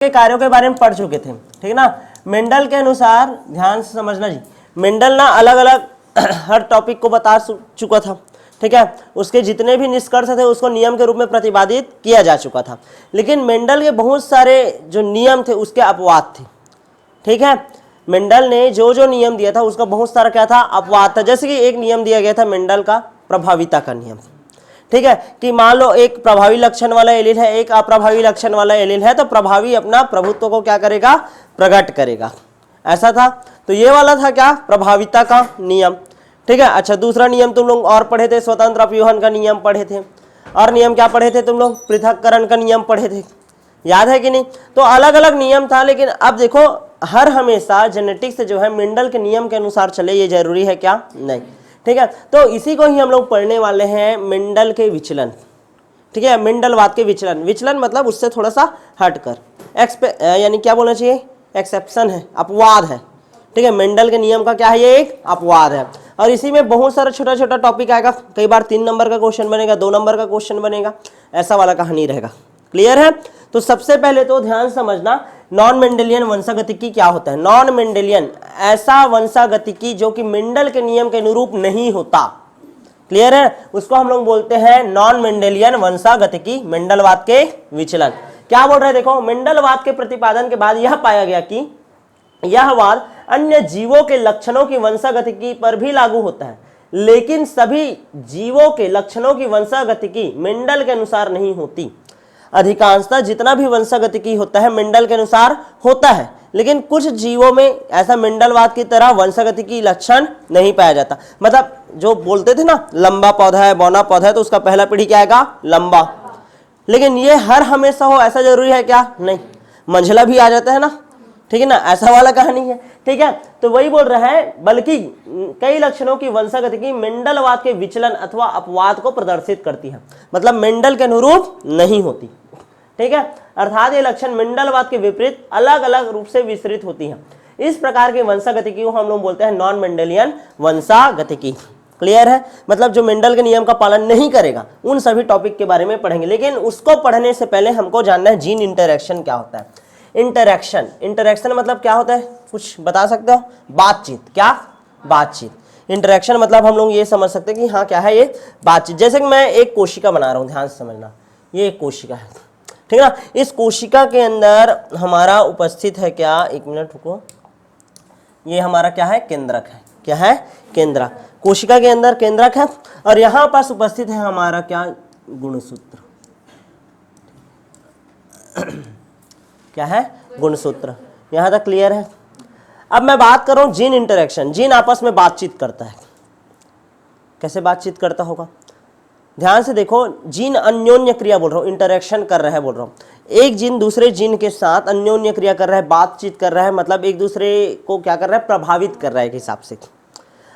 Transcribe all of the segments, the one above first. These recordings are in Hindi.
के कार्यों के बारे में पढ़ चुके थे, ठीक है ना। मेंडल के अनुसार, ध्यान से समझना जी, मेंडल ना अलग अलग हर टॉपिक को बता चुका था, ठीक है। उसके जितने भी निष्कर्ष थे उसको नियम के रूप में प्रतिपादित किया जा चुका था, लेकिन मेंडल के बहुत सारे जो नियम थे उसके अपवाद थे, ठीक है। मेंडल ने जो जो नियम दिया था उसका बहुत सारा क्या था, अपवाद था। जैसे कि एक नियम दिया गया था मेंडल का, प्रभाविता का नियम, ठीक है, कि मान लो एक प्रभावी लक्षण वाला एलील है, एक अप्रभावी लक्षण वाला एलील है, तो प्रभावी अपना प्रभुत्व को क्या करेगा, प्रकट करेगा, ऐसा था। तो ये वाला था क्या, प्रभाविता का नियम, ठीक है। अच्छा, दूसरा नियम तुम लोग और पढ़े थे, स्वतंत्र अपव्यूहन का नियम पढ़े थे, और नियम क्या पढ़े थे तुम लोग, पृथक्करण का नियम पढ़े थे, याद है कि नहीं। तो अलग अलग नियम था, लेकिन अब देखो हर हमेशा जेनेटिक्स जो है मेंडल के नियम के अनुसार चले, ये जरूरी है क्या, नहीं, ठीक है। तो इसी को ही हम लोग पढ़ने वाले हैं, मेंडल के विचलन, ठीक है, मेंडलवाद के विचलन। विचलन मतलब उससे थोड़ा सा हटकर, यानी क्या बोलना चाहिए, एक्सेप्शन है, अपवाद है, ठीक है। मेंडल के नियम का क्या है, ये एक अपवाद है, और इसी में बहुत सारा छोटा छोटा टॉपिक आएगा, कई बार 3 नंबर का क्वेश्चन बनेगा, 2 नंबर का क्वेश्चन बनेगा, ऐसा वाला कहानी रहेगा, क्लियर है। तो सबसे पहले तो ध्यान समझना, नॉन मेंडेलियन वंशागतिकी क्या होता है। नॉन मेंडेलियन ऐसा वंशागतिकी जो कि मेंडल के नियम के अनुरूप नहीं होता, क्लियर है, उसको हम लोग बोलते हैं नॉन मेंडेलियन वंशागतिकी, मेंडलवाद के विचलन। क्या बोल रहे हैं, देखो, मेंडलवाद के प्रतिपादन के बाद यह पाया गया कि यह वाद अन्य जीवों के लक्षणों की वंशागतिकी पर भी लागू होता है, लेकिन सभी जीवों के लक्षणों की वंशागतिकी मेंडल के अनुसार नहीं होती। अधिकांशतः जितना भी वंशागतिकी होता है मेंडल के अनुसार होता है, लेकिन कुछ जीवों में ऐसा मेंडलवाद की तरह वंशागतिकी लक्षण नहीं पाया जाता। मतलब जो बोलते थे ना, लंबा पौधा है, बौना पौधा है, तो उसका पहला पीढ़ी क्या आएगा, लंबा, लेकिन ये हर हमेशा हो ऐसा जरूरी है क्या, नहीं, मंझला भी आ जाता है ना, ठीक है ना, ऐसा वाला कहानी है, ठीक है। तो वही बोल रहा है, बल्कि कई लक्षणों की वंशागतिकी मेंडलवाद के विचलन अथवा अपवाद को प्रदर्शित करती है, मतलब मेंडल के अनुरूप नहीं होती, ठीक है। अर्थात ये लक्षण मेंडलवाद के विपरीत अलग अलग रूप से विस्तृत होती है। इस प्रकार की वंशागतिकी को हम लोग बोलते हैं नॉन मेंडेलियन वंशागतिकी, क्लियर है। मतलब जो मेंडल के नियम का पालन नहीं करेगा, उन सभी टॉपिक के बारे में पढ़ेंगे, लेकिन उसको पढ़ने से पहले हमको जानना है जीन इंटरेक्शन क्या होता है। इंटरेक्शन, इंटरेक्शन मतलब क्या होता है, कुछ बता सकते हो, बातचीत, क्या, बातचीत। इंटरेक्शन मतलब हम लोग ये समझ सकते हैं कि हाँ क्या है, ये बातचीत। जैसे कि मैं एक कोशिका बना रहा हूँ, ध्यान से समझना, ये एक कोशिका है, ठीक है ना। इस कोशिका के अंदर हमारा उपस्थित है क्या, एक मिनट रुको, ये हमारा क्या है, केंद्रक है, क्या है, केंद्रक। कोशिका के अंदर केंद्रक है, और यहाँ पास उपस्थित है हमारा क्या, गुणसूत्र, क्या है, गुणसूत्र। यहाँ तक क्लियर है। अब मैं बात कर रहा हूँ जीन इंटरेक्शन, जीन आपस में बातचीत करता है, कैसे बातचीत करता होगा, ध्यान से देखो। जीन अन्योन्य क्रिया बोल रहा हूँ, इंटरेक्शन कर रहा है बोल रहा हूँ, एक जीन दूसरे जीन के साथ अन्योन्य क्रिया कर रहा है, बातचीत कर रहा है, मतलब एक दूसरे को क्या कर रहा है, प्रभावित कर रहा है, एक हिसाब से।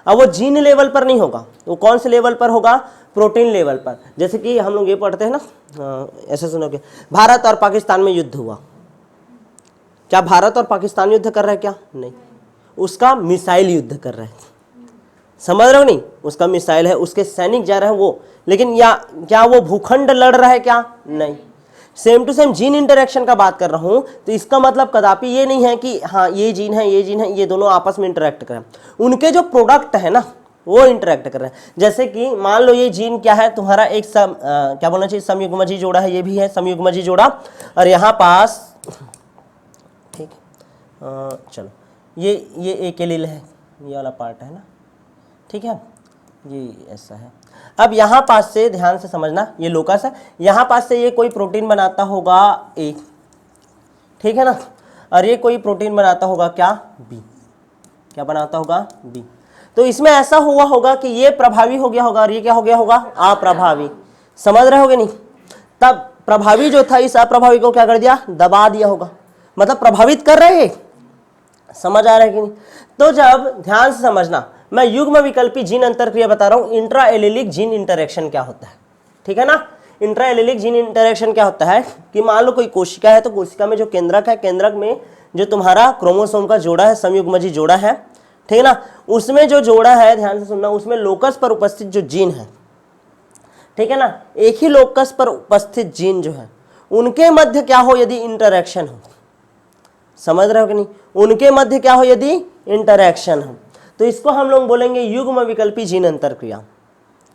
अब वो जीन लेवल पर नहीं होगा, वो कौन से लेवल पर होगा, प्रोटीन लेवल पर। जैसे कि हम लोग ये पढ़ते हैं ना, ऐसे सुनोगे, भारत और पाकिस्तान में युद्ध हुआ, क्या भारत और पाकिस्तान युद्ध कर रहा है क्या, नहीं, उसका मिसाइल युद्ध कर रहा है, समझ रहे हो नहीं, उसका मिसाइल है, उसके सैनिक जा रहे हैं वो, लेकिन या क्या वो भूखंड लड़ रहा है क्या, नहीं। Same to same gene interaction का बात कर रहा हूं, तो इसका मतलब कदापि ये नहीं है कि हाँ ये जीन है, ये जीन है, ये दोनों आपस में इंटरेक्ट कर रहे हैं, उनके जो प्रोडक्ट है ना वो इंटरेक्ट कर रहे हैं। जैसे कि मान लो ये जीन क्या है, तुम्हारा एक क्या बोलना चाहिए, समयुग्मजी जोड़ा है, ये भी है समयुग्मजी जोड़ा, और यहाँ पास, ठीक है, चलो ये एक एलील है, ये वाला पार्ट है ना, ठीक है, ये ऐसा है। अब यहाँ पास से ध्यान से समझना, ये लोकस है, यहाँ पास से ये कोई प्रोटीन बनाता होगा ए, ठीक है ना, और ये कोई प्रोटीन बनाता होगा क्या, बी, क्या बनाता होगा, बी। तो इसमें ऐसा हुआ होगा कि ये प्रभावी हो गया होगा और ये क्या हो गया होगा, अप्रभावी, समझ रहे होगे नहीं। तब प्रभावी जो था इस अप्रभावी को क्या कर दिया, दबा दिया होगा, मतलब प्रभावित कर रहे हैं, समझ आ रहा है कि नहीं। तो जब, ध्यान से समझना, मैं युग्म विकल्पी जीन अंतरक्रिया बता रहा हूं, इंट्रा एलिलिक जीन इंटरेक्शन क्या होता है, ठीक है ना। इंट्रा एलिलिक जीन इंटरेक्शन क्या होता है कि मान लो कोई कोशिका है, तो कोशिका में जो केंद्रक है, केंद्रक में जो तुम्हारा क्रोमोसोम का जोड़ा है, समयुग्मजी जोड़ा है, ठीक है ना, उसमें जो जोड़ा है, ध्यान से सुनना, उसमें लोकस पर उपस्थित जो जीन है, ठीक है ना, एक ही लोकस पर उपस्थित जीन जो है उनके मध्य क्या हो, यदि इंटरेक्शन हो, समझ रहे हो कि नहीं, उनके मध्य क्या हो यदि इंटरेक्शन हो, तो इसको हम लोग बोलेंगे युग्म विकल्पी जीन अंतर क्रिया।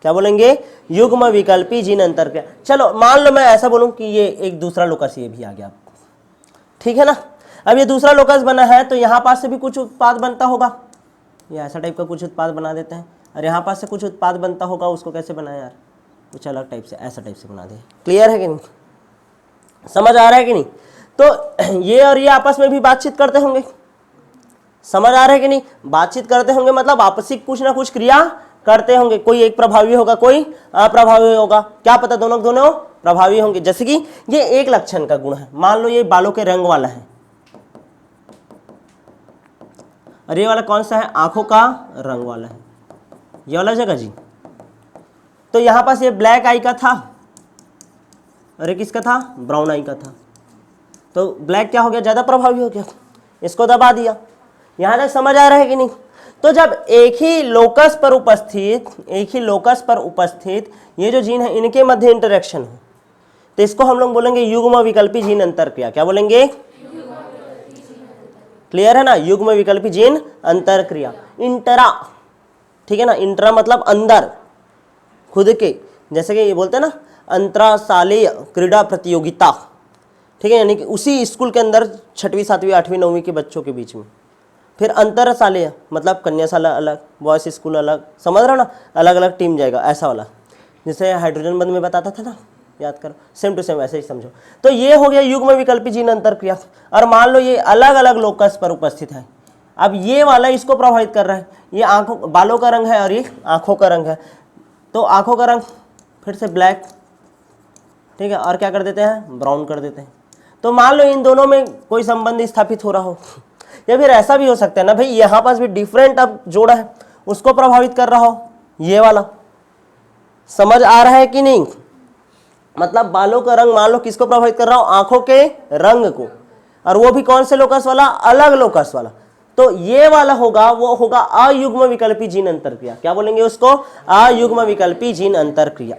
क्या बोलेंगे? युग्म विकल्पी जीन अंतर क्रिया। चलो मान लो मैं ऐसा बोलूं कि ये एक दूसरा लोकस ये भी आ गया आपको, ठीक है ना। अब ये दूसरा लोकस बना है तो यहाँ पास से भी कुछ उत्पाद बनता होगा, ये ऐसा टाइप का कुछ उत्पाद बना देते हैं, और यहाँ पास से कुछ उत्पाद बनता होगा, उसको कैसे बनाए यार, कुछ अलग टाइप से, ऐसा टाइप से बना दे। क्लियर है कि नहीं, समझ आ रहा है कि नहीं? तो ये और ये आपस में भी बातचीत करते होंगे, समझ आ रहा है कि नहीं, बातचीत करते होंगे मतलब आपसी कुछ ना कुछ क्रिया करते होंगे, कोई एक प्रभावी होगा कोई अप्रभावी होगा, क्या पता दोनों दोनों प्रभावी होंगे। जैसे कि ये एक लक्षण का गुण है, मान लो ये बालों के रंग वाला है, और ये वाला कौन सा है? आंखों का रंग वाला है, ये वाला जगह जी। तो यहां पास ये ब्लैक आई का था और ये किसका था? ब्राउन आई का था। तो ब्लैक क्या हो गया? ज्यादा प्रभावी हो गया, इसको दबा दिया। यहां तक समझ आ रहा है कि नहीं? तो जब एक ही लोकस पर उपस्थित ये जो जीन है इनके मध्य इंटरेक्शन हो तो इसको हम लोग बोलेंगे युग्म विकल्पी जीन अंतर क्रिया। क्या बोलेंगे? क्लियर है ना, युग्म विकल्पी जीन अंतर क्रिया। इंटरा, ठीक है ना, इंटरा मतलब अंदर खुद के, जैसे कि ये बोलते हैं ना अंतराशालीय क्रीड़ा प्रतियोगिता, ठीक है, यानी कि उसी स्कूल के अंदर 6वीं 7वीं 8वीं 9वीं के बच्चों के बीच में। फिर अंतरशालीय मतलब कन्याशाला अलग, बॉयज स्कूल अलग, समझ रहे हो ना, अलग अलग टीम जाएगा, ऐसा वाला, जैसे हाइड्रोजन बंद में बताता था ना, याद करो, सेम टू सेम ऐसे ही समझो। तो ये हो गया युग्म विकल्पी जीन अंतर क्रिया। और मान लो ये अलग अलग लोकस पर उपस्थित है, अब ये वाला इसको प्रभावित कर रहा है, ये आंखों बालों का रंग है और ये आंखों का रंग है, तो आंखों का रंग फिर से ब्लैक, ठीक है, और क्या कर देते हैं? ब्राउन कर देते हैं। तो मान लो इन दोनों में कोई संबंध स्थापित हो रहा हो, या फिर ऐसा भी हो सकता है ना भाई, यहां पास भी डिफरेंट अब जोड़ा है उसको प्रभावित कर रहा हो, ये वाला, समझ आ रहा है कि नहीं? मतलब बालों का रंग मान लो किसको प्रभावित कर रहा हो? आंखों के रंग को, और वो भी कौन से लोकस वाला? अलग लोकस वाला। तो ये वाला होगा, वो होगा अयुग्म विकल्पी जीन अंतर क्रिया। क्या बोलेंगे उसको? अयुग्म विकल्पी जीन अंतर क्रिया।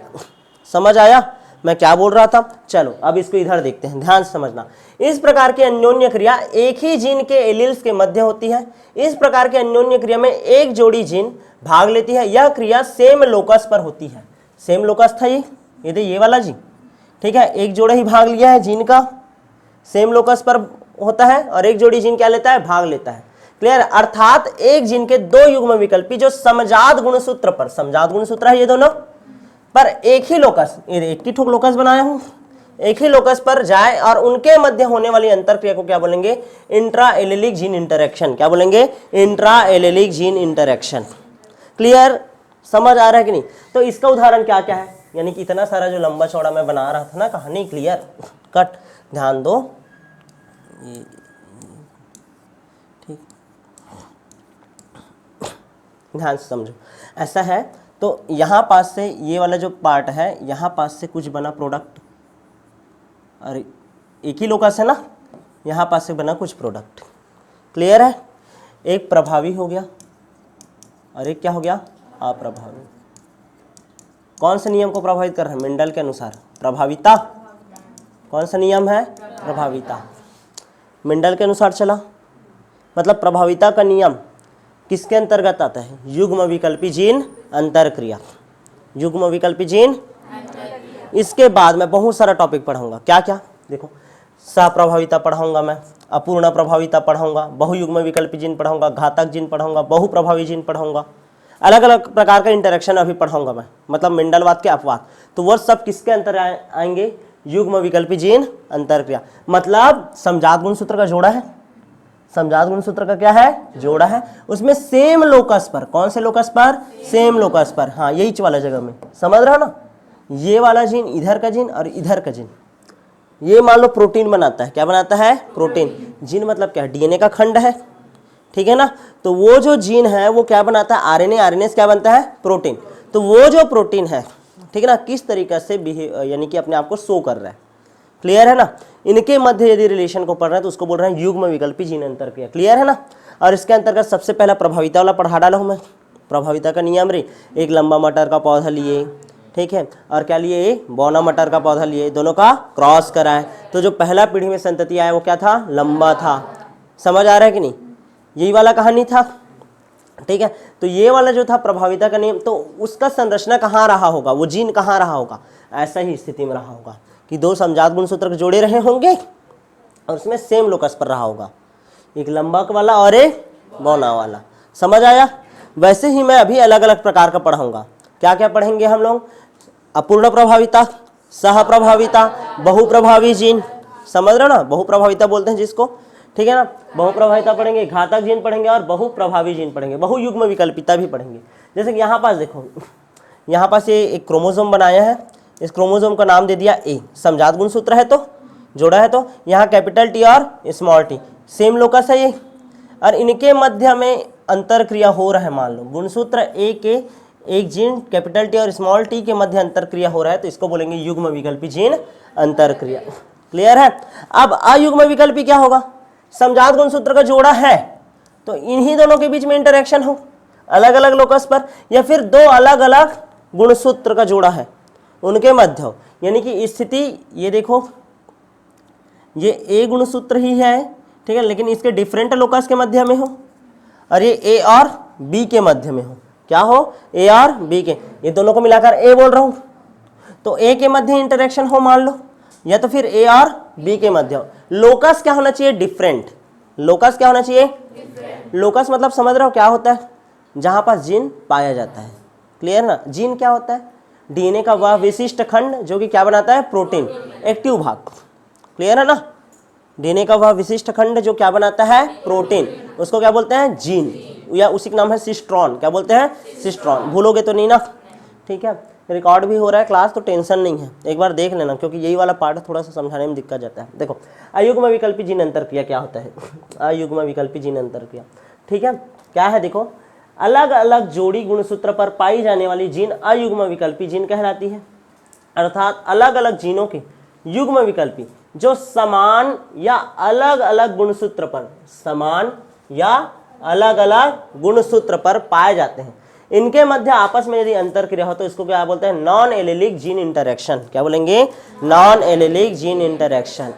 समझ आया मैं क्या बोल रहा था? चलो अब इसको इधर देखते हैं, ध्यान से समझना। इस प्रकार की अन्योन्य क्रिया एक ही जीन के एलील्स के मध्य होती है। इस प्रकार की अन्योन्य क्रिया में एक जोड़ी जीन भाग लेती है। यह क्रिया सेम लोकस पर होती है। सेम लोकस था ये वाला जी, ठीक है, एक जोड़ा ही भाग लिया है जीन का, सेम लोकस पर होता है, और एक जोड़ी जीन क्या लेता है? भाग लेता है। क्लियर? अर्थात एक जीन के दो युग्म विकल्पी जो समजात गुणसूत्र पर, समजात गुणसूत्र है ये दोनों, पर एक ही लोकस, एक ही ठोक लोकस बनाया हूं, एक ही लोकस पर जाए और उनके मध्य होने वाली अंतर क्रिया को क्या बोलेंगे? Intra allylic gene interaction. क्या बोलेंगे? Intra allylic gene interaction. Clear? समझ आ रहा है कि नहीं? तो इसका उदाहरण क्या क्या है, यानी कि इतना सारा जो लंबा चौड़ा मैं बना रहा था ना कहानी, क्लियर कट, ध्यान दो, ठीक, ध्यान से समझो। ऐसा है तो यहाँ पास से ये वाला जो पार्ट है, यहाँ पास से कुछ बना प्रोडक्ट, अरे एक ही लोकस है ना, यहाँ पास से बना कुछ प्रोडक्ट। क्लियर है? एक प्रभावी हो गया और एक क्या हो गया? अप्रभावी। कौन से नियम को प्रभावित कर रहा है? मेंडल के अनुसार प्रभाविता। कौन सा नियम है? प्रभाविता। मेंडल के अनुसार चला, मतलब प्रभाविता का नियम किसके अंतर्गत आता है? युग्म विकल्पी जीन अंतर क्रिया। युग्म विकल्पी जीन, इसके बाद मैं बहुत सारा टॉपिक पढ़ाऊंगा। क्या क्या? देखो, सप्रभाविता पढ़ाऊंगा मैं, अपूर्ण प्रभाविता पढ़ाऊंगा, बहुयुग्म विकल्पी जीन पढ़ाऊंगा, घातक जीन पढ़ाऊंगा, बहुप्रभावी जीन पढ़ाऊंगा, अलग अलग प्रकार का इंटरेक्शन अभी पढ़ाऊंगा मैं, मतलब मेंडलवाद के अपवाद। तो वो सब किसके अंतर आएंगे? युग्म विकल्पी जीन अंतर क्रिया। मतलब समजात गुणसूत्र का जोड़ा है, समजात गुणसूत्र का क्या है? जोड़ा है, उसमें सेम लोकस पर, कौन से लोकस पर? सेम लोकस पर, हाँ यही वाला जगह में, समझ रहा हो ना, ये वाला जीन, इधर का जीन और इधर का जीन, ये मान लो प्रोटीन बनाता है। क्या बनाता है? प्रोटीन। जीन मतलब क्या है? डीएनए का खंड है, ठीक है ना। तो वो जो जीन है वो क्या बनाता है? आरएनए। आरएनए से क्या बनता है? प्रोटीन। तो वो जो प्रोटीन है, ठीक है ना, किस तरीके से यानी कि अपने आप को शो कर रहा है। क्लियर है ना? इनके मध्य यदि रिलेशन को पढ़ रहे हैं तो उसको बोल रहे हैं युग्म विकल्पी जीन अंतर क्रिया। क्लियर है ना? और इसके अंतर्गत सबसे पहला प्रभाविता वाला पढ़ा डाला हूं मैं। प्रभाविता का नियम रे, एक लंबा मटर का पौधा लिए, ठीक है, और क्या लिए? बौना मटर का पौधा लिए, दोनों का क्रॉस कराए। तो जो पहला पीढ़ी में संतति आया वो क्या था? लंबा था। समझ आ रहा है कि नहीं, यही वाला कहानी था। ठीक है, तो ये वाला जो था प्रभाविता का नियम, तो उसका संरचना कहाँ रहा होगा, वो जीन कहाँ रहा होगा, ऐसा ही स्थिति में रहा होगा कि दो समजात गुणसूत्र जोड़े रहे होंगे और उसमें सेम लोकस पर रहा होगा, एक लंबक वाला और एक बौना वाला। समझ आया। वैसे ही मैं अभी अलग अलग प्रकार का पढ़ाऊंगा। क्या क्या पढ़ेंगे हम लोग, अपूर्ण प्रभाविता, सह प्रभाविता, बहुप्रभावी जीन, समझ रहे हो ना, बहुप्रभाविता बोलते हैं जिसको, ठीक है ना। बहुप्रभाविता पढ़ेंगे, घातक जीन पढ़ेंगे और बहुप्रभावी जीन पढ़ेंगे, बहुयुग्म विकल्पिता भी पढ़ेंगे। जैसे कि यहाँ पास देखो, यहाँ पास ये एक क्रोमोसोम बनाया है, इस क्रोमोसोम का नाम दे दिया ए, समजात गुणसूत्र है तो जोड़ा है, तो यहाँ कैपिटल टी और स्मॉल टी सेम लोकस है ये, और इनके मध्य में अंतर क्रिया हो रहा है। मान लो गुणसूत्र ए के एक जीन कैपिटल टी और स्मॉल टी के मध्य अंतर क्रिया हो रहा है, तो इसको बोलेंगे युग्म विकल्पी जीन अंतर क्रिया। क्लियर है। अब अयुग्म विकल्पी क्या होगा, समजात गुणसूत्र का जोड़ा है तो इन्हीं दोनों के बीच में इंटरेक्शन हो अलग अलग लोकस पर, या फिर दो अलग अलग गुणसूत्र का जोड़ा है उनके मध्य हो, यानी कि स्थिति ये देखो, ये ए गुणसूत्र ही है, ठीक है, लेकिन इसके डिफरेंट लोकस के मध्य में हो, और ये ए और बी के मध्य में हो। क्या हो, ए और बी के, ये दोनों को मिलाकर ए बोल रहा हूं, तो ए के मध्य इंटरेक्शन हो मान लो, या तो फिर ए और बी के मध्य हो। लोकस क्या होना चाहिए, डिफरेंट। लोकस क्या होना चाहिए, लोकस मतलब समझ रहे हो क्या होता है, जहां पास जीन पाया जाता है। क्लियर ना। जीन क्या होता है, डीएनए का वह विशिष्ट खंड जो कि क्या बनाता है, प्रोटीन, एक्टिव भाग। क्लियर है ना। डीएनए का वह विशिष्ट खंड जो क्या बनाता है, प्रोटीन, उसको क्या बोलते हैं, जीन, या उसी का नाम है सिस्ट्रॉन। क्या बोलते हैं, सिस्ट्रॉन। भूलोगे तो नहीं ना, ठीक है। रिकॉर्ड भी हो रहा है क्लास, तो टेंशन नहीं है, एक बार देख लेना, क्योंकि यही वाला पार्ट थोड़ा सा समझाने में दिक्कत जाता है। देखो अयुग्म विकल्पी जीन अंतर क्रिया क्या होता है, अयुग्म विकल्पी जीन अंतर क्रिया, ठीक है, क्या है देखो, अलग अलग जोड़ी गुणसूत्र पर पाई जाने वाली जीन अयुग्म विकल्पी जीन कहलाती है। अर्थात अलग अलग जीनों के युग्म विकल्पी जो समान या अलग अलग गुणसूत्र पर, समान या अलग अलग गुणसूत्र पर पाए जाते हैं, इनके मध्य आपस में यदि अंतर क्रिया हो तो इसको क्या बोलते हैं, नॉन एलेलिक जीन इंटरेक्शन। क्या बोलेंगे, non allylic gene interaction.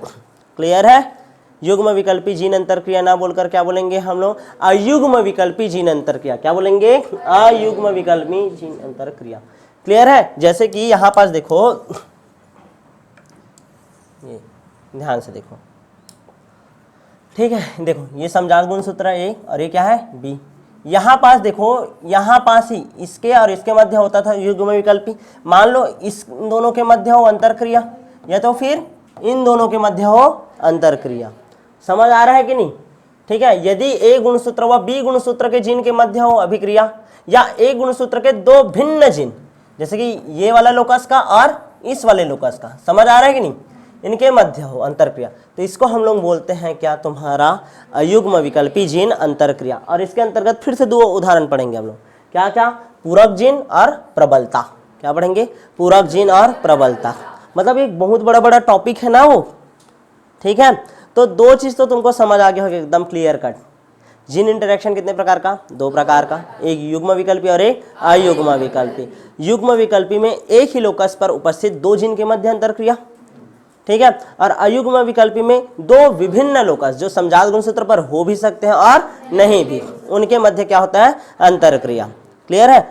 Clear है। युग्म विकल्पी जीन अंतर क्रिया ना बोलकर क्या बोलेंगे हम लोग, अयुग्म विकल्पी जीन अंतर क्रिया। क्या बोलेंगे, अयुग्म विकल्पी जीन अंतर क्रिया। क्लियर है। जैसे कि यहां पास देखो, ये ध्यान से देखो, ठीक है, देखो ये समजात गुणसूत्र ए और ये क्या है, बी। यहाँ पास देखो, यहाँ पास ही इसके और इसके मध्य होता था युग्म विकल्पी। मान लो इस दोनों के मध्य हो अंतर क्रिया, या तो फिर इन दोनों के मध्य हो अंतर क्रिया। समझ आ रहा है कि नहीं, ठीक है। यदि ए गुणसूत्र व बी गुणसूत्र के जीन के मध्य हो अभिक्रिया, या ए गुणसूत्र के दो भिन्न जीन, जैसे कि ये वाला लोकस का और इस वाले लोकस का, समझ आ रहा है कि नहीं, इनके मध्य हो अंतरक्रिया, तो इसको हम लोग बोलते हैं क्या, तुम्हारा अयुग्म विकल्पी जीन अंतरक्रिया। और इसके अंतर्गत फिर से दो उदाहरण पढ़ेंगे हम लोग, क्या क्या, पूरक जीन और प्रबलता। क्या पढ़ेंगे, पूरक जीन और प्रबलता। मतलब एक बहुत बड़ा बड़ा टॉपिक है ना वो, ठीक है। तो दो चीज तो तुमको समझ आ गया होगा एकदम क्लियर कट। जीन इंटरेक्शन कितने प्रकार का, दो प्रकार का, एक युग्म विकल्पी और एक अयुग्म विकल्पी। युग्म विकल्पी में एक ही लोकस पर उपस्थित दो जीन के मध्य अंतरक्रिया, ठीक है, और अयुग्म विकल्पी में दो विभिन्न लोकस जो समजात गुणसूत्र पर हो भी सकते हैं और नहीं भी, उनके मध्य क्या होता है, अंतरक्रिया। क्लियर है।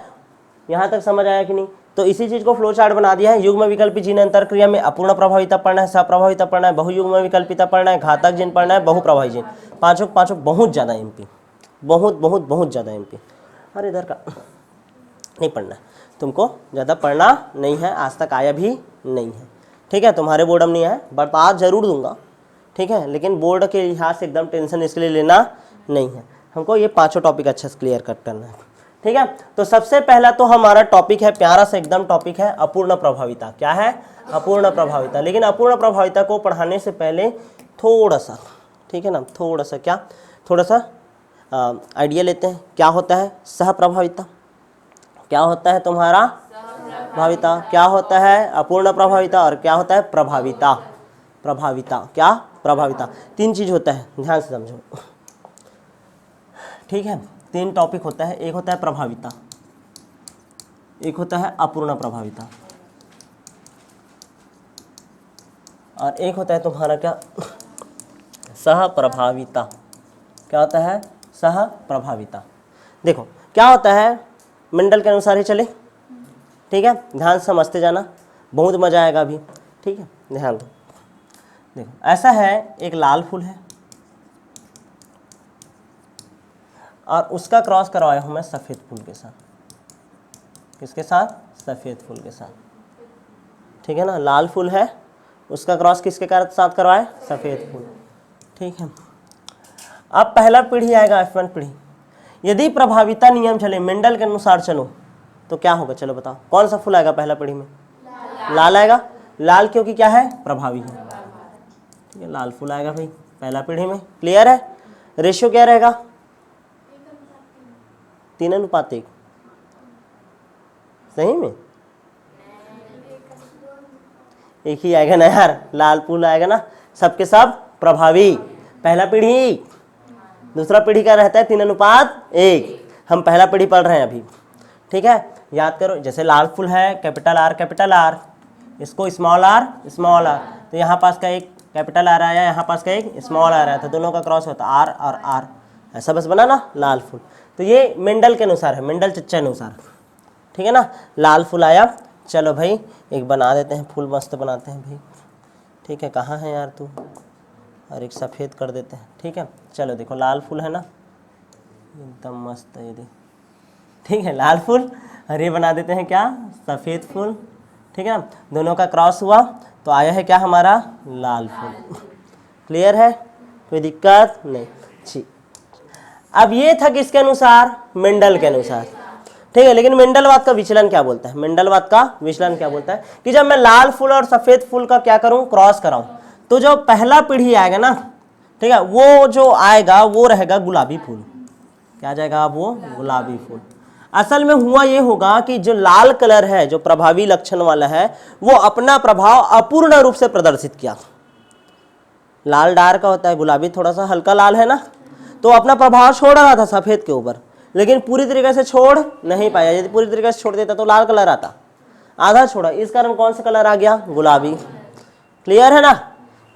यहां तक समझ आया कि नहीं। तो इसी चीज को फ्लो चार्ट बना दिया है। युग्म विकल्पी जीन अंतरक्रिया में अपूर्ण प्रभाविता पढ़ना है, सप्रभाविता पढ़ना है, बहुयुग्म विकल्पिता पढ़ना है, घातक जीन पढ़ना है, बहुप्रभावी जीन। पांचों पांचों बहुत ज्यादा एमपी, बहुत बहुत बहुत ज्यादा एमपी। और इधर का नहीं पढ़ना है तुमको, ज्यादा पढ़ना नहीं है, आज तक आया भी नहीं है, ठीक है। तुम्हारे बोर्ड में नहीं है, बता जरूर दूंगा, ठीक है, लेकिन बोर्ड के लिहाज से एकदम टेंशन इसके लिए लेना नहीं है। हमको ये पांचों टॉपिक अच्छे से क्लियर कट करना है, ठीक है। तो सबसे पहला तो हमारा टॉपिक है, प्यारा सा एकदम टॉपिक है, अपूर्ण प्रभाविता। क्या है, अपूर्ण प्रभाविता। लेकिन अपूर्ण प्रभाविता को पढ़ाने से पहले थोड़ा सा, ठीक है ना, थोड़ा सा क्या, थोड़ा सा आइडिया लेते हैं। क्या होता है सह प्रभाविता, क्या होता है तुम्हारा प्रभाविता, क्या होता है अपूर्ण प्रभाविता, और क्या होता है प्रभाविता। प्रभाविता क्या, प्रभाविता, तीन चीज होता है, ध्यान से समझो, ठीक है। तीन टॉपिक होता है, एक होता है प्रभाविता, एक होता है अपूर्ण प्रभाविता, और एक होता है तुम्हारा क्या, सह प्रभाविता। क्या होता है? सह प्रभाविता। देखो क्या होता है, मेंडल के अनुसार ही चले, ठीक है, ध्यान से समझते जाना, बहुत मजा आएगा अभी, ठीक है, ध्यान दो। देखो ऐसा है, एक लाल फूल है और उसका क्रॉस करवाया हूं मैं सफेद फूल के साथ। किसके साथ? सफेद फूल के साथ, ठीक है ना। लाल फूल है, उसका क्रॉस किसके साथ करवाए? सफेद फूल, ठीक है। अब पहला पीढ़ी आएगा F1 पीढ़ी। यदि प्रभाविता नियम चले, मेंडल के अनुसार चलो, तो क्या होगा? चलो बताओ, कौन सा फूल आएगा पहला पीढ़ी में? लाल आएगा। लाल क्योंकि क्या है? प्रभावी है, ठीक है, लाल फूल आएगा भाई पहला पीढ़ी में। क्लियर है? रेशियो क्या रहेगा? 3:1। सही में एक ही आएगा ना यार, लाल फूल आएगा ना, सबके सब प्रभावी। पहला पीढ़ी, दूसरा पीढ़ी का रहता है 3:1। हम पहला पीढ़ी पढ़ रहे हैं अभी, ठीक है। याद करो, जैसे लाल फूल है, कैपिटल आर, इसको स्मॉल आर, तो यहाँ पास का एक कैपिटल आर आया, यहाँ पास का एक स्मॉल आर आया, तो दोनों का क्रॉस होता है आर और आर, ऐसा बस बना ना लाल फूल। तो ये मेंडल के अनुसार है, मेंडल चच्चा अनुसार, ठीक है ना। लाल फूल आया, चलो भाई एक बना देते हैं फूल, मस्त बनाते हैं भाई, ठीक है। कहाँ है यार तू? और एक सफ़ेद कर देते हैं, ठीक है। चलो देखो लाल फूल है ना, एकदम मस्त है ये देख, ठीक है, लाल फूल। और ये बना देते हैं क्या? सफ़ेद फूल, ठीक है ना। दोनों का क्रॉस हुआ तो आया है क्या हमारा? लाल फूल। क्लियर है? कोई दिक्कत नहीं? ठीक। अब ये था किसके अनुसार? मेंडल के अनुसार, ठीक है। लेकिन मेंडलवाद का विचलन क्या बोलता है? मेंडलवाद का विचलन क्या बोलता है कि जब मैं लाल फूल और सफेद फूल का क्या करूं? क्रॉस कराऊं, तो जो पहला पीढ़ी आएगा ना, ठीक है, वो जो आएगा वो रहेगा गुलाबी फूल। क्या जाएगा? वो गुलाबी फूल। असल में हुआ ये होगा कि जो लाल कलर है, जो प्रभावी लक्षण वाला है, वो अपना प्रभाव अपूर्ण रूप से प्रदर्शित किया। लाल डार्क होता है, गुलाबी थोड़ा सा हल्का लाल है ना, तो अपना प्रभाव छोड़ रहा था सफेद के ऊपर, लेकिन पूरी तरीके से छोड़ नहीं पाया। यदि पूरी तरीके से छोड़ देता तो लाल कलर आता, आधा छोड़ा, इस कारण कौन सा कलर आ गया? गुलाबी। क्लियर है ना?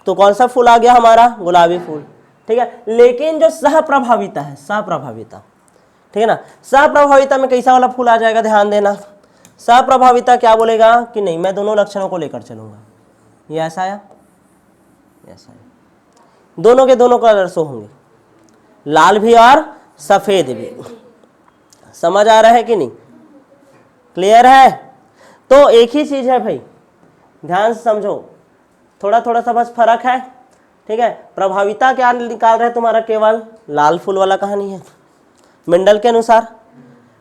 तो कौन सा फूल आ गया हमारा? गुलाबी फूल, ठीक है। लेकिन जो सहप्रभाविता है, सहप्रभाविता, ठीक है ना, सहप्रभाविता में कैसा वाला फूल आ जाएगा? ध्यान देना, सहप्रभाविता क्या बोलेगा कि नहीं, मैं दोनों लक्षणों को लेकर चलूंगा। ये ऐसा आया, ऐसा आया, दोनों के दोनों कलर शो होंगे, लाल भी और सफेद भी। समझ आ रहा है कि नहीं? क्लियर है? तो एक ही चीज है भाई, ध्यान से समझो, थोड़ा थोड़ा सा बस फर्क है, ठीक है। प्रभाविता क्या निकाल रहे तुम्हारा? केवल लाल फूल वाला कहानी है मेंडल के अनुसार।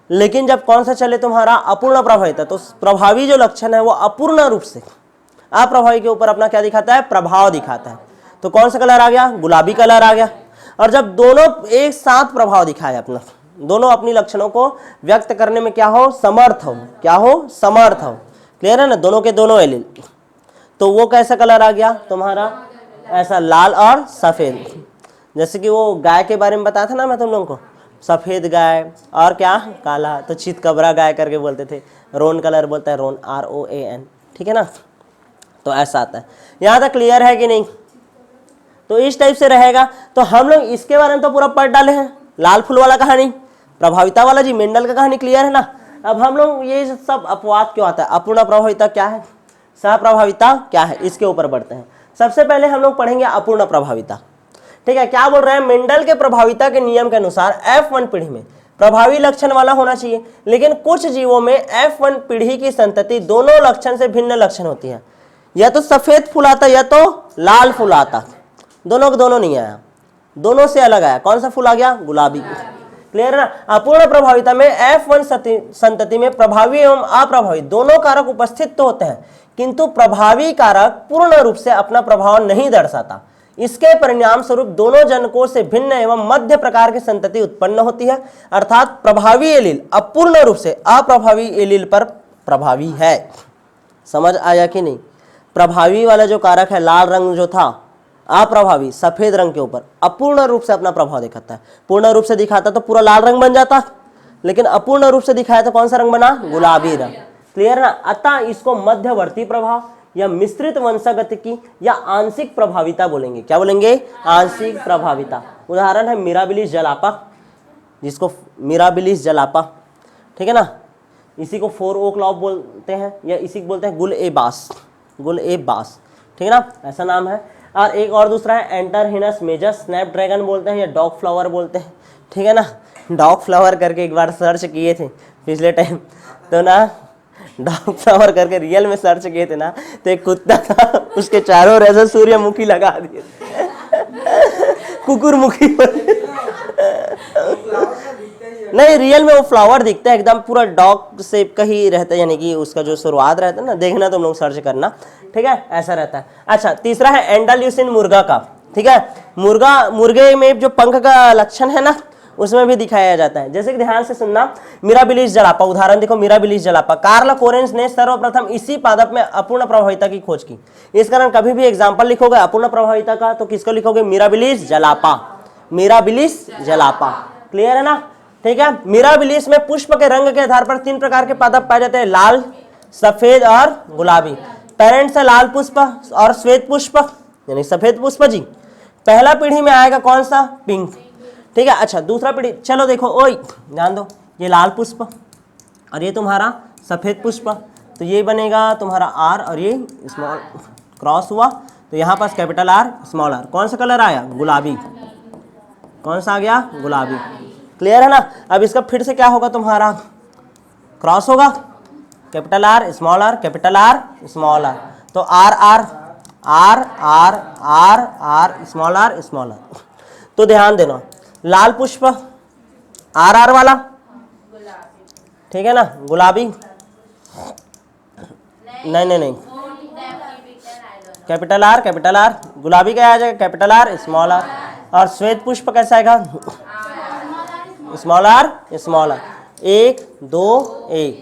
लेकिन जब कौन सा चले तुम्हारा? अपूर्ण प्रभाविता, तो प्रभावी जो लक्षण है वो अपूर्ण रूप से अप्रभावी के ऊपर अपना क्या दिखाता है? प्रभाव दिखाता है। तो कौन सा कलर आ गया? गुलाबी कलर आ गया। और जब दोनों एक साथ प्रभाव दिखाए, अपना दोनों अपनी लक्षणों को व्यक्त करने में क्या हो? समर्थ हो। क्या हो? समर्थ हो। क्लियर है ना? दोनों के दोनों एलील, तो वो कैसा कलर आ गया तुम्हारा? ऐसा लाल और सफेद। जैसे कि वो गाय के बारे में बताया था ना मैं तुम लोगों को, सफेद गाय और क्या? काला, तो चितकबरा गाय करके बोलते थे, रोन कलर बोलता है, रोन, ROAN, ठीक है ना। तो ऐसा आता है। यहाँ तक क्लियर है कि नहीं? तो इस टाइप से रहेगा। तो हम लोग इसके बारे में तो पूरा पढ़ डाले हैं, लाल फूल वाला कहानी, प्रभाविता वाला जी, मेंडल का कहानी क्लियर है ना। अब हम लोग ये सब अपवाद क्यों आता है, अपूर्ण प्रभाविता क्या है, सहप्रभाविता क्या है, इसके ऊपर बढ़ते हैं। सबसे पहले हम लोग पढ़ेंगे अपूर्ण प्रभाविता, ठीक है। क्या बोल रहे हैं? मेंडल के प्रभाविता के नियम के अनुसार F1 पीढ़ी में प्रभावी लक्षण वाला होना चाहिए, लेकिन कुछ जीवों में F1 पीढ़ी की संतति दोनों लक्षण से भिन्न लक्षण होती है। या तो सफेद फूल आता या तो लाल फूल आता, दोनों को दोनों नहीं आया, दोनों से अलग आया। कौन सा फूल आ गया? गुलाबी। क्लियर है ना? अपूर्ण प्रभाविता में F1 संतति में प्रभावी एवं अप्रभावी दोनों कारक उपस्थित तो होते हैं, किंतु प्रभावी कारक पूर्ण रूप से अपना प्रभाव नहीं दर्शाता। इसके परिणाम स्वरूप दोनों जनकों से भिन्न एवं मध्य प्रकार की संतति उत्पन्न होती है, अर्थात प्रभावी एलील अपूर्ण रूप से अप्रभावी एलील पर प्रभावी है। समझ आया कि नहीं? प्रभावी वाला जो कारक है, लाल रंग जो था, अप्रभावी सफेद रंग के ऊपर अपूर्ण रूप से अपना प्रभाव दिखाता है। पूर्ण रूप से दिखाता तो पूरा लाल रंग बन जाता, लेकिन अपूर्ण रूप से दिखाया तो कौन सा रंग बना? गुलाबी रंग। क्लियर ना? अतः इसको मध्यवर्ती प्रभाव या मिश्रित वंशागतिकी या आंशिक प्रभाविता बोलेंगे। क्या बोलेंगे? आंशिक प्रभाविता। उदाहरण है मिराबिलिस जलापा, जिसको मिराबिलिस जलापा, ठीक है ना, इसी को 4 ओ क्लॉप बोलते हैं या इसी को बोलते हैं गुल ए बास, गुल ए बास, ठीक है ना, ऐसा नाम है। और एक और दूसरा है एंटरहिनस मेजस, स्नैपड्रैगन बोलते हैं या डॉग फ्लावर बोलते हैं, ठीक है ना। डॉग फ्लावर करके एक बार सर्च किए थे पिछले टाइम, तो ना डॉग फ्लावर करके रियल में सर्च किए थे ना, तो एक कुत्ता था, उसके चारों ओर ऐसे सूर्यमुखी लगा दिए कुकुरमुखी नहीं, रियल में वो फ्लावर दिखता है एकदम पूरा डॉग शेप का ही रहता है, यानी कि उसका जो शुरुआत रहता है ना, देखना तुम लोग सर्च करना, ठीक है, ऐसा रहता है। अच्छा, तीसरा है एंडाल्यूसिन मुर्गा का, ठीक है। मुर्गे में जो पंख का लक्षण है ना, उसमें भी दिखाया जाता है। जैसे कि ध्यान से सुनना, मिराबिलिस जलापा, उदाहरण देखो मिराबिलिस जलापा। कार्ल कोरेंस ने सर्वप्रथम इसी पादप में अपूर्ण प्रभाविता की खोज की। इस कारण कभी भी एग्जाम्पल लिखोगे अपूर्ण प्रभाविता का तो किसको लिखोगे? Mirabilis जलापा, mirabilis जलापा। क्लियर है ना? ठीक है। मिराबिलिस में पुष्प के रंग के आधार पर 3 प्रकार के पादप पाए जाते हैं, लाल, सफेद और गुलाबी। पेरेंट्स है लाल पुष्प और श्वेत पुष्प यानी सफेद पुष्प जी। पहला पीढ़ी में आएगा कौन सा? पिंक, ठीक है। अच्छा, दूसरा पीढ़ी, चलो देखो, ओए ध्यान दो, ये लाल पुष्प और ये तुम्हारा सफेद पुष्प, तो ये बनेगा तुम्हारा आर और ये स्मॉल क्रॉस हुआ, तो यहाँ पास कैपिटल आर स्मॉल आर। कौन सा कलर आया? गुलाबी। कौन सा आ गया? गुलाबी। क्लियर है ना? अब इसका फिर से क्या होगा? तुम्हारा क्रॉस होगा, capital R small R, capital R small R, तो R R R R R R small R small R. तो ध्यान देना, लाल पुष्प आर आर वाला, ठीक है ना, गुलाबी नहीं नहीं नहीं, कैपिटल आर, गुलाबी क्या आ जाएगा? Capital R small R. और श्वेत पुष्प कैसा आएगा? Small R small are. 1 2 1,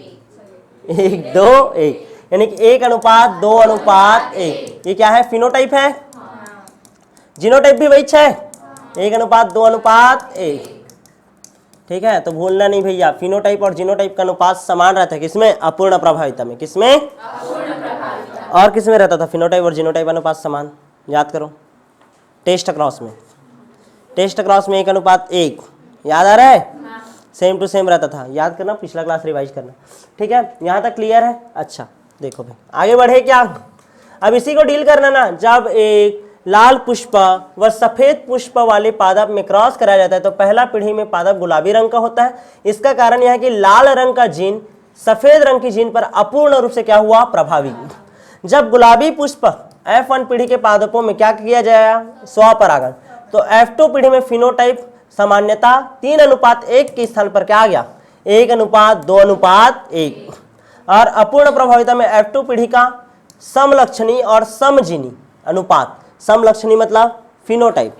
1 2 1, यानी कि 1:2:1। ये क्या है? फिनोटाइप है। जीनोटाइप भी वही है, 1:2:1, ठीक है। तो भूलना नहीं भैया, फिनोटाइप और जीनोटाइप का अनुपात समान रहता है। किसमें? अपूर्ण प्रभाविता में। किसमें? और किसमें रहता था फिनोटाइप और जीनोटाइप अनुपात समान? याद करो, टेस्ट क्रॉस में। टेस्ट क्रॉस में 1:1, याद आ रहा है? सेम टू सेम रहता था, याद करना, पिछला क्लास रिवाइज करना, ठीक है। यहाँ तक क्लियर है? अच्छा, देखो भाई आगे बढ़े क्या? अब इसी को डील करना ना, जब एक लाल पुष्प व सफेद पुष्प वाले पादप में क्रॉस कराया जाता है तो पहला पीढ़ी में पादप गुलाबी रंग का होता है। इसका कारण यह है कि लाल रंग का जीन सफेद रंग की जीन पर अपूर्ण रूप से क्या हुआ? प्रभावी। जब गुलाबी पुष्प F1 पीढ़ी के पादपों में क्या किया जाएगा? स्वपरागण। तो F2 पीढ़ी में फिनोटाइप सामान्यता 3:1 के स्थान पर क्या आ गया? 1:2:1। और अपूर्ण प्रभाविता में F2 पीढ़ी का समलक्षणी और समजीनी अनुपात, समलक्षणी मतलब फिनोटाइप,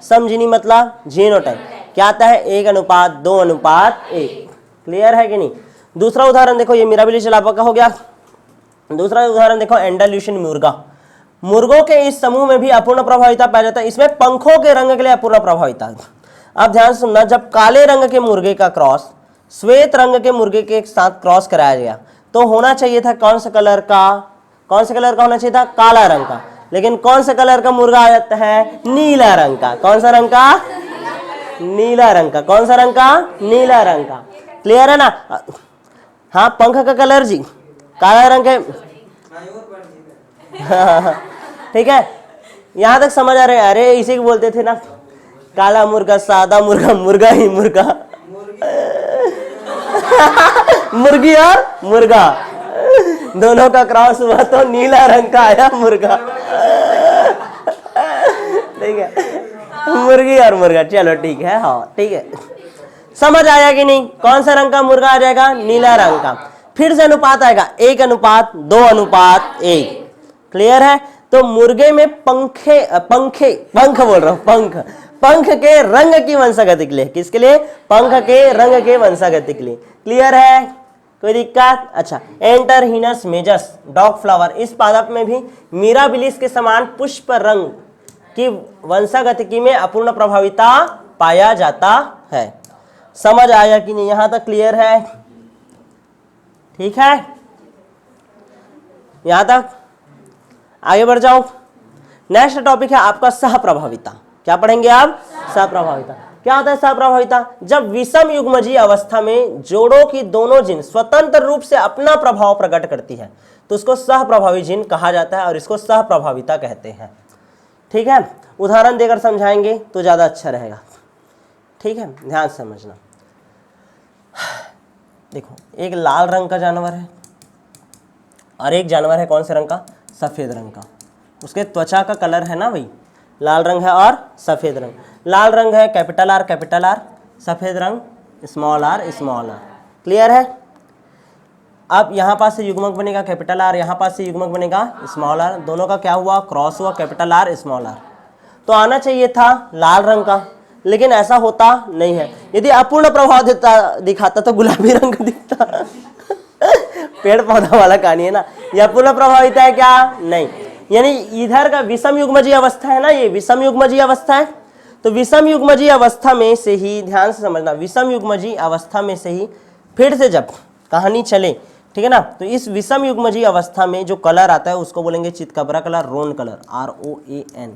समजीनी मतलब जीनोटाइप, क्या आता है? 1:2:1। क्लियर है कि नहीं? दूसरा उदाहरण देखो, ये मिराबिलिस जलापा का हो गया। दूसरा उदाहरण देखो, एंडाल्यूसिन मुर्गा। मुर्गों के इस समूह में भी अपूर्ण प्रभाविता पाया जाता है। इसमें पंखों के रंग के लिए अपूर्ण प्रभाविता। अब ध्यान सुनना, जब काले रंग के मुर्गे का क्रॉस श्वेत रंग के मुर्गे के साथ क्रॉस कराया गया तो होना चाहिए था कौन सा कलर का? कौन सा कलर का होना चाहिए था? काला रंग का। लेकिन कौन सा कलर का मुर्गा आ जाता है? नीला रंग का। कौन सा रंग का? नीला रंग का। कौन सा रंग का? नीला रंग का। क्लियर है ना? हाँ, पंख का कलर जी काला रंग के, ठीक है। यहां तक समझ आ रहे? अरे इसी को बोलते थे ना, काला मुर्गा, सादा मुर्गा, मुर्गा ही मुर्गा मुर्गी और मुर्गा दोनों का क्रॉस हुआ तो नीला रंग का आया मुर्गा, ठीक है। मुर्गी और मुर्गा, चलो ठीक है, हाँ ठीक है। समझ आया कि नहीं? कौन सा रंग का मुर्गा आ जाएगा? नीला रंग का। फिर से अनुपात आएगा 1:2:1। क्लियर है? तो मुर्गे में पंख बोल रहा हूं, पंख के रंग की वंशागति के लिए। किसके लिए? पंख के रंग के वंशागति के लिए। क्लियर है? कोई दिक्कत? अच्छा, एंटरहिनस मेजस डॉग फ्लावर, इस पादप में भी मिराबिलिस के समान पुष्प रंग की वंशागतिकी में अपूर्ण प्रभाविता पाया जाता है। समझ आया कि नहीं? यहां तक क्लियर है? ठीक है, यहां तक आगे बढ़ जाओ। नेक्स्ट टॉपिक है आपका सहप्रभाविता। क्या पढ़ेंगे आप? सहप्रभाविता। क्या होता है सहप्रभाविता? जब विषम युग्मजीय अवस्था में जोड़ों की दोनों जीन स्वतंत्र रूप से अपना प्रभाव प्रकट करती है तो उसको सहप्रभावी जीन कहा जाता है और इसको सहप्रभाविता कहते हैं। ठीक है, उदाहरण देकर समझाएंगे तो ज्यादा अच्छा रहेगा। ठीक है, ध्यान से समझना। देखो, एक लाल रंग का जानवर है और एक जानवर है कौन से रंग का? सफेद रंग का। उसके त्वचा का कलर है ना भाई, लाल रंग है और सफेद रंग। लाल रंग है कैपिटल आर, सफेद रंग स्मॉल आर। क्लियर है? अब यहाँ पास से युग्मक बनेगा कैपिटल आर, यहाँ पास से युग्मक बनेगा स्मॉल आर। दोनों का क्या हुआ? क्रॉस हुआ, कैपिटल आर स्मॉल आर। तो आना चाहिए था लाल रंग का, लेकिन ऐसा होता नहीं है। यदि अपूर्ण प्रभाव दिखाता तो गुलाबी रंग का दिखता। पेड़ पौधा वाला कहानी है ना, यह अपूर्ण प्रभाविता है क्या? नहीं। यानी इधर का विषम युग्मजीय अवस्था है ना, ये विषम युग्मजीय अवस्था है। तो विषम युग्मजीय अवस्था में से ही, ध्यान से समझना, विषम युग्मजीय अवस्था में से ही फिर से जब कहानी चले, ठीक है ना, तो इस विषम युग्मजीय अवस्था में जो कलर आता है उसको बोलेंगे चितकबरा कलर, रोन कलर, ROAN।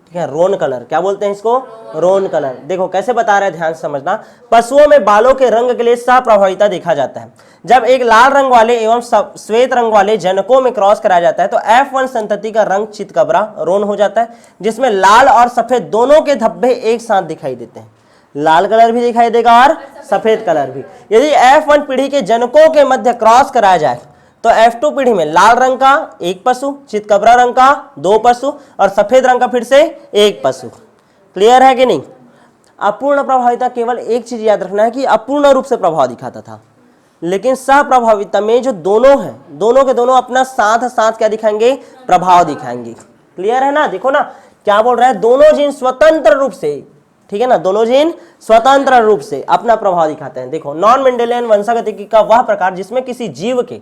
ठीक है, रोन कलर। क्या बोलते हैं इसको? रोन कलर। देखो कैसे बता रहे हैं, ध्यान से समझना। पशुओं में बालों के रंग के लिए सहप्रभाविता देखा जाता है। जब एक लाल रंग वाले एवं श्वेत रंग वाले जनकों में क्रॉस कराया जाता है तो F1 संतति का रंग चितकबरा रोन हो जाता है, जिसमें लाल और सफेद दोनों के धब्बे एक साथ दिखाई देते हैं। लाल कलर भी दिखाई देगा और सफेद कलर भी। यदि F1 पीढ़ी के जनकों के मध्य क्रॉस कराया जाए तो F2 पीढ़ी में लाल रंग का एक पशु, चितकबरा रंग का 2 पशु और सफेद रंग का फिर से 1 पशु। क्लियर है कि नहीं? अपूर्ण प्रभाविता केवल एक चीज याद रखना है कि अपूर्ण रूप से प्रभाव दिखाता था, लेकिन सहप्रभाविता में जो दोनों हैं, दोनों के दोनों अपना साथ साथ क्या दिखाएंगे? प्रभाव दिखाएंगे। क्लियर है ना? देखो ना क्या बोल रहा है, दोनों जीन स्वतंत्र रूप से, ठीक है ना, दोनों जीन स्वतंत्र रूप से अपना प्रभाव दिखाते हैं। देखो, नॉन मेंडेलियन वंशागतिकी का वह प्रकार जिसमें किसी जीव के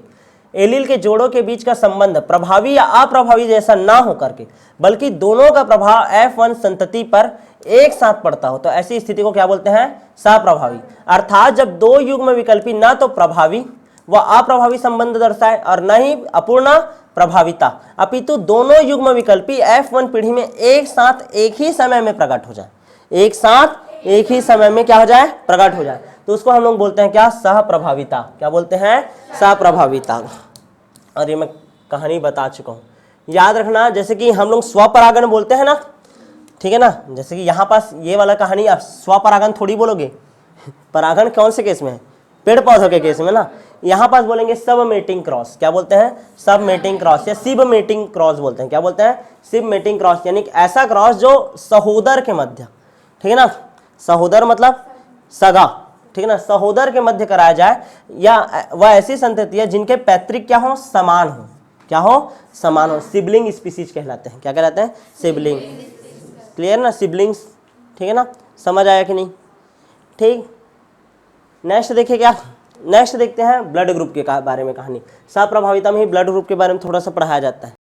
एलील के जोड़ों के बीच का संबंध प्रभावी या अप्रभावी जैसा ना हो करके, बल्कि दोनों का प्रभाव F1 संतति पर एक साथ पड़ता हो, तो ऐसी स्थिति को क्या बोलते हैं? सहप्रभावी। अर्थात जब दो युग्म विकल्पी ना तो प्रभावी व अप्रभावी संबंध दर्शाए और न ही अपूर्ण प्रभाविता, अपितु दोनों युग्म विकल्पी F1 पीढ़ी में एक साथ एक ही समय में प्रकट हो जाए, एक साथ एक ही समय में क्या हो जाए? प्रकट हो जाए, तो उसको हम लोग बोलते हैं क्या? सहप्रभाविता। क्या बोलते हैं? सहप्रभाविता। और ये मैं कहानी बता चुका हूं, याद रखना। जैसे कि हम लोग स्वपरागण बोलते हैं ना, ठीक है ना, जैसे कि यहाँ पास ये वाला कहानी, आप स्वपरागण थोड़ी बोलोगे। परागण कौन से केस में है? पेड़ पौधों के केस में ना। यहाँ पास बोलेंगे सब मेटिंग क्रॉस। क्या बोलते हैं? सब मेटिंग क्रॉस या सिब मेटिंग क्रॉस बोलते हैं। क्या बोलते हैं? सिब मेटिंग क्रॉस, यानी ऐसा क्रॉस जो सहोदर के मध्य, ठीक है ना, सहोदर मतलब सगा, ठीक है ना, सहोदर के मध्य कराया जाए, या वह ऐसी संतति है जिनके पैतृक क्या हो? समान हो। क्या हो? समान हो। सिबलिंग स्पीसीज कहलाते हैं। क्या कहलाते हैं? सिबलिंग। क्लियर ना? सिबलिंग्स। ठीक है ना? समझ आया कि नहीं? ठीक। नेक्स्ट देखिए, क्या नेक्स्ट देखते हैं ब्लड ग्रुप के बारे में कहानी। सहप्रभाविता में ही ब्लड ग्रुप के बारे में थोड़ा सा पढ़ाया जाता है।